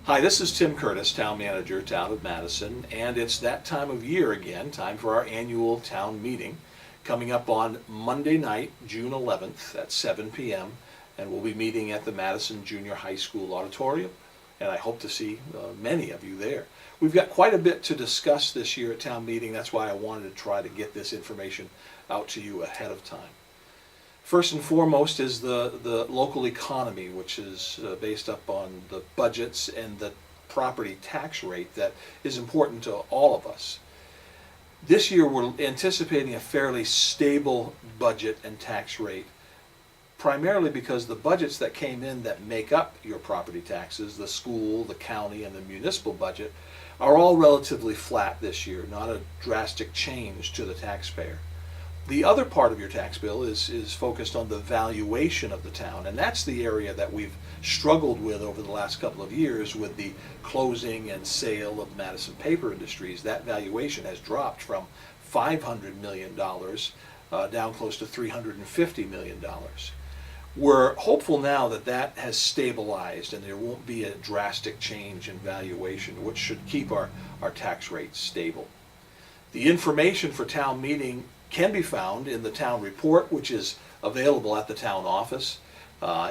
Hi, this is Tim Curtis, Town Manager, Town of Madison, and it's that time of year again, time for our annual town meeting, coming up on Monday night, June 11th at 7 p.m., and we'll be meeting at the Madison Junior High School auditorium, and I hope to see many of you there. We've got quite a bit to discuss this year at town meeting. That's why I wanted to try to get this information out to you ahead of time. First and foremost is the local economy, which is based up on the budgets and the property tax rate that is important to all of us. This year we're anticipating a fairly stable budget and tax rate, primarily because the budgets that came in that make up your property taxes, the school, the county, and the municipal budget, are all relatively flat this year, not a drastic change to the taxpayer. The other part of your tax bill is focused on the valuation of the town, and that's the area that we've struggled with over the last couple of years with the closing and sale of Madison Paper Industries. That valuation has dropped from $500 million down close to $350 million. We're hopeful now that that has stabilized and there won't be a drastic change in valuation, which should keep our tax rate stable. The information for town meeting can be found in the town report, which is available at the town office.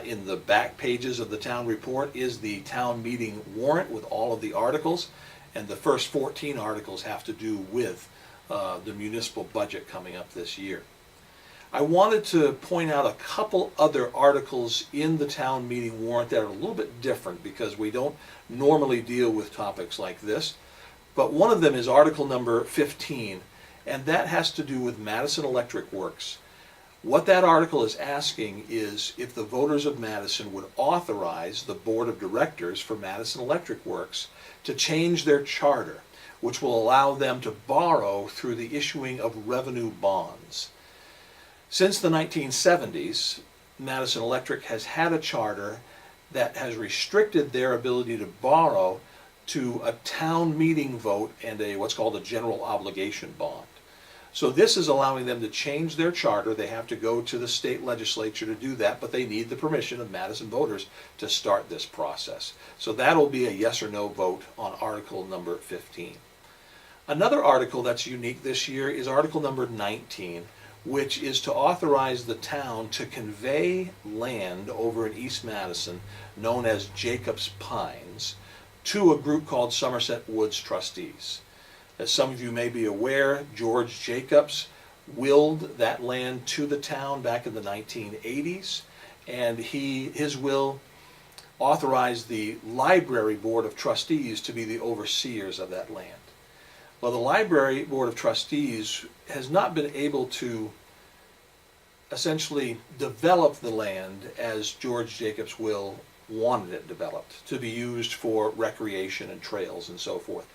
In the back pages of the town report is the town meeting warrant with all of the articles, and the first 14 articles have to do with the municipal budget coming up this year. I wanted to point out a couple other articles in the town meeting warrant that are a little bit different because we don't normally deal with topics like this, but one of them is article number 15, and that has to do with Madison Electric Works. What that article is asking is if the voters of Madison would authorize the board of directors for Madison Electric Works to change their charter, which will allow them to borrow through the issuing of revenue bonds. Since the 1970s, Madison Electric has had a charter that has restricted their ability to borrow to a town meeting vote and what's called a general obligation bond. So this is allowing them to change their charter. They have to go to the state legislature to do that, but they need the permission of Madison voters to start this process. So that'll be a yes or no vote on article number 15. Another article that's unique this year is article number 19, which is to authorize the town to convey land over in East Madison, known as Jacobs Pines, to a group called Somerset Woods Trustees. As some of you may be aware, George Jacobs willed that land to the town back in the 1980s, and his will authorized the Library Board of Trustees to be the overseers of that land. Well, the Library Board of Trustees has not been able to essentially develop the land as George Jacobs' will wanted it developed, to be used for recreation and trails and so forth.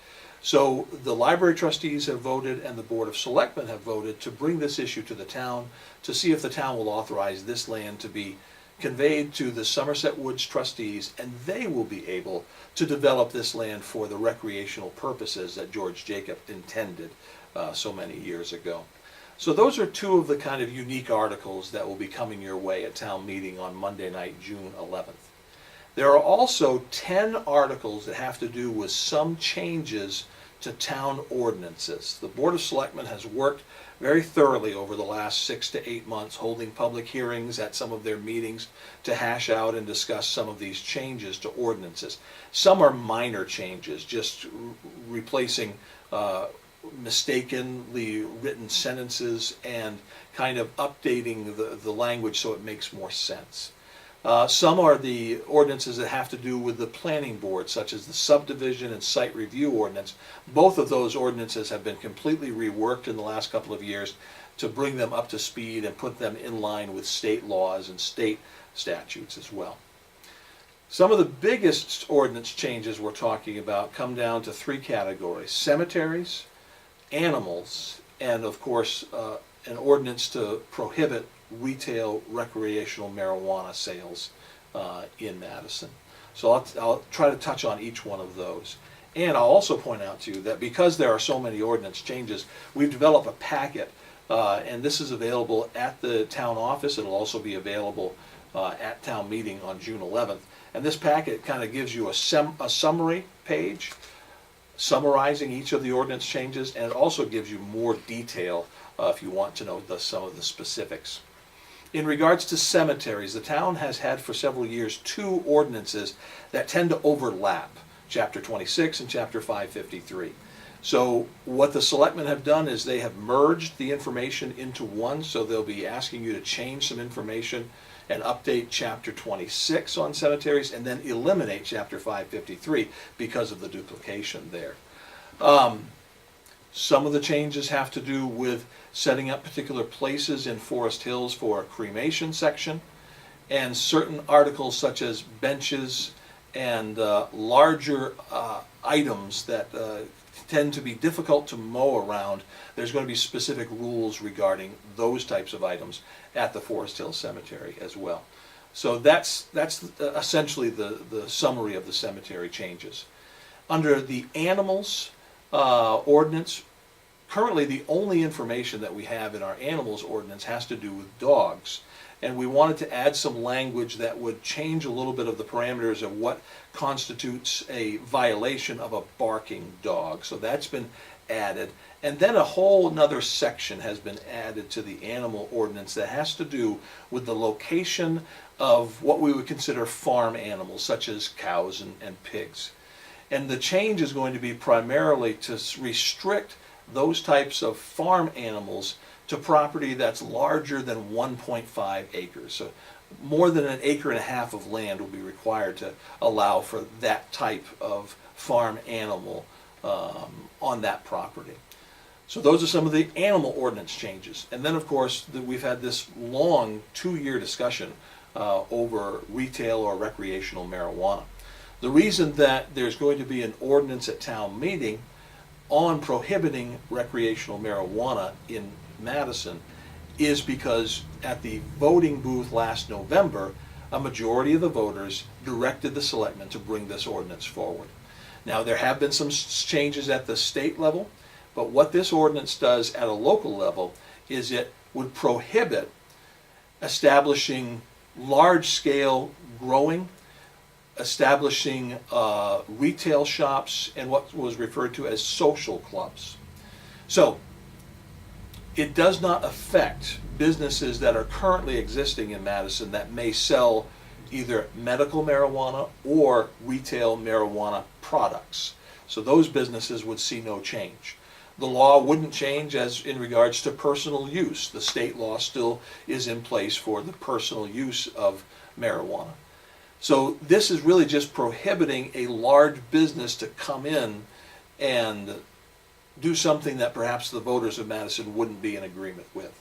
So the library trustees have voted and the Board of Selectmen have voted to bring this issue to the town to see if the town will authorize this land to be conveyed to the Somerset Woods trustees, and they will be able to develop this land for the recreational purposes that George Jacob intended so many years ago. So those are two of the kind of unique articles that will be coming your way at town meeting on Monday night, June 11th. There are also 10 articles that have to do with some changes to town ordinances. The Board of Selectmen has worked very thoroughly over the last 6 to 8 months, holding public hearings at some of their meetings to hash out and discuss some of these changes to ordinances. Some are minor changes, just replacing mistakenly written sentences and kind of updating the language so it makes more sense. Some are the ordinances that have to do with the planning board, such as the subdivision and site review ordinance. Both of those ordinances have been completely reworked in the last couple of years to bring them up to speed and put them in line with state laws and state statutes as well. Some of the biggest ordinance changes we're talking about come down to three categories: cemeteries, animals, and of course an ordinance to prohibit retail recreational marijuana sales in Madison. So I'll try to touch on each one of those. And I'll also point out to you that because there are so many ordinance changes, we've developed a packet, and this is available at the town office. It'll also be available at town meeting on June 11th. And this packet kind of gives you a summary page summarizing each of the ordinance changes, and it also gives you more detail if you want to know some of the specifics. In regards to cemeteries, the town has had for several years 2 ordinances that tend to overlap, Chapter 26 and Chapter 553. So what the selectmen have done is they have merged the information into one, so they'll be asking you to change some information and update Chapter 26 on cemeteries, and then eliminate Chapter 553 because of the duplication there. Some of the changes have to do with setting up particular places in Forest Hills for a cremation section, and certain articles such as benches and larger items that tend to be difficult to mow around. There's going to be specific rules regarding those types of items at the Forest Hill Cemetery as well. So that's essentially the summary of the cemetery changes. Under the animals ordinance, currently the only information that we have in our animals ordinance has to do with dogs. And we wanted to add some language that would change a little bit of the parameters of what constitutes a violation of a barking dog. So that's been added. And then a whole another section has been added to the animal ordinance that has to do with the location of what we would consider farm animals, such as cows and pigs. And the change is going to be primarily to restrict those types of farm animals to property that's larger than 1.5 acres. So more than 1.5 acres of land will be required to allow for that type of farm animal on that property. So those are some of the animal ordinance changes. And then of course we've had this long 2-year discussion over retail or recreational marijuana. The reason that there's going to be an ordinance at town meeting on prohibiting recreational marijuana in Madison is because at the voting booth last November, a majority of the voters directed the selectmen to bring this ordinance forward. Now there have been some changes at the state level, but what this ordinance does at a local level is it would prohibit establishing large-scale growing, establishing retail shops, and what was referred to as social clubs. So it does not affect businesses that are currently existing in Madison that may sell either medical marijuana or retail marijuana products. So those businesses would see no change. The law wouldn't change as in regards to personal use. The state law still is in place for the personal use of marijuana. So this is really just prohibiting a large business to come in and do something that perhaps the voters of Madison wouldn't be in agreement with.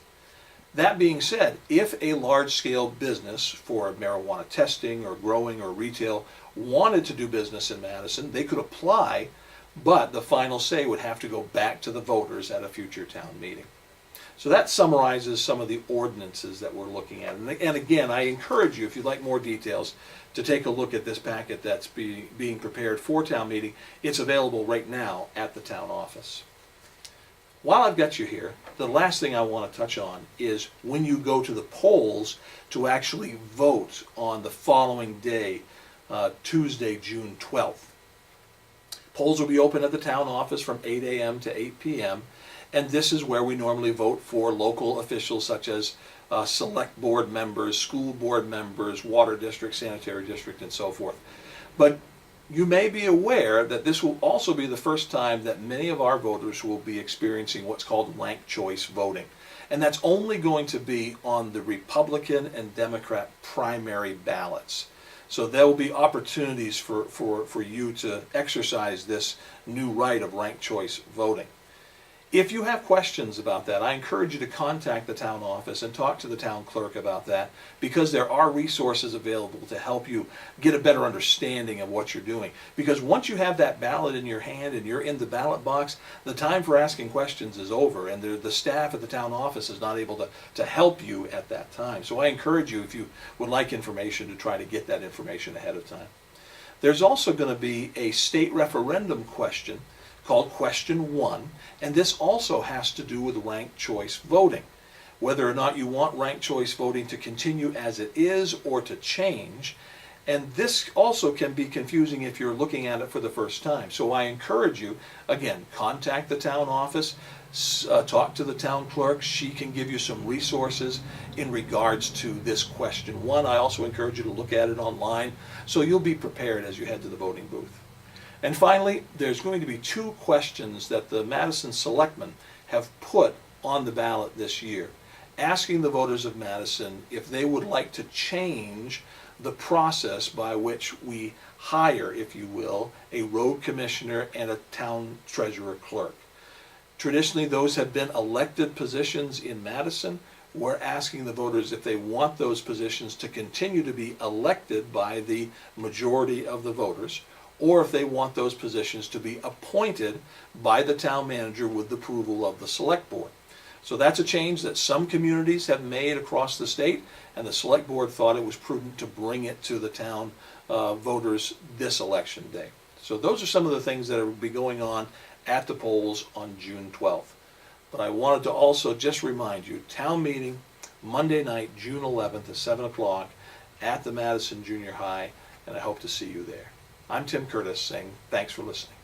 That being said, if a large-scale business for marijuana testing or growing or retail wanted to do business in Madison, they could apply, but the final say would have to go back to the voters at a future town meeting. So that summarizes some of the ordinances that we're looking at. And again, I encourage you, if you'd like more details, to take a look at this packet that's being prepared for town meeting. It's available right now at the town office. While I've got you here, the last thing I want to touch on is when you go to the polls to actually vote on the following day, Tuesday, June 12th. Polls will be open at the town office from 8 a.m. to 8 p.m. And this is where we normally vote for local officials such as select board members, school board members, water district, sanitary district, and so forth. But you may be aware that this will also be the first time that many of our voters will be experiencing what's called ranked choice voting. And that's only going to be on the Republican and Democrat primary ballots. So there will be opportunities for you to exercise this new right of ranked choice voting. If you have questions about that, I encourage you to contact the town office and talk to the town clerk about that, because there are resources available to help you get a better understanding of what you're doing. Because once you have that ballot in your hand and you're in the ballot box, the time for asking questions is over, and the staff at the town office is not able to help you at that time. So I encourage you, if you would like information, to try to get that information ahead of time. There's also going to be a state referendum question called Question 1, and this also has to do with ranked choice voting. Whether or not you want ranked choice voting to continue as it is or to change, And this also can be confusing if you're looking at it for the first time. So I encourage you, again, contact the town office, talk to the town clerk. She can give you some resources in regards to this question. One, I also encourage you to look at it online so you'll be prepared as you head to the voting booth. And finally, there's going to be 2 questions that the Madison selectmen have put on the ballot this year, asking the voters of Madison if they would like to change the process by which we hire, if you will, a road commissioner and a town treasurer clerk. Traditionally, those have been elected positions in Madison. We're asking the voters if they want those positions to continue to be elected by the majority of the voters, or if they want those positions to be appointed by the town manager with the approval of the select board. So that's a change that some communities have made across the state, and the select board thought it was prudent to bring it to the town voters this election day. So those are some of the things that will be going on at the polls on June 12th. But I wanted to also just remind you, town meeting Monday night, June 11th at 7 o'clock at the Madison Junior High, and I hope to see you there. I'm Tim Curtis saying thanks for listening.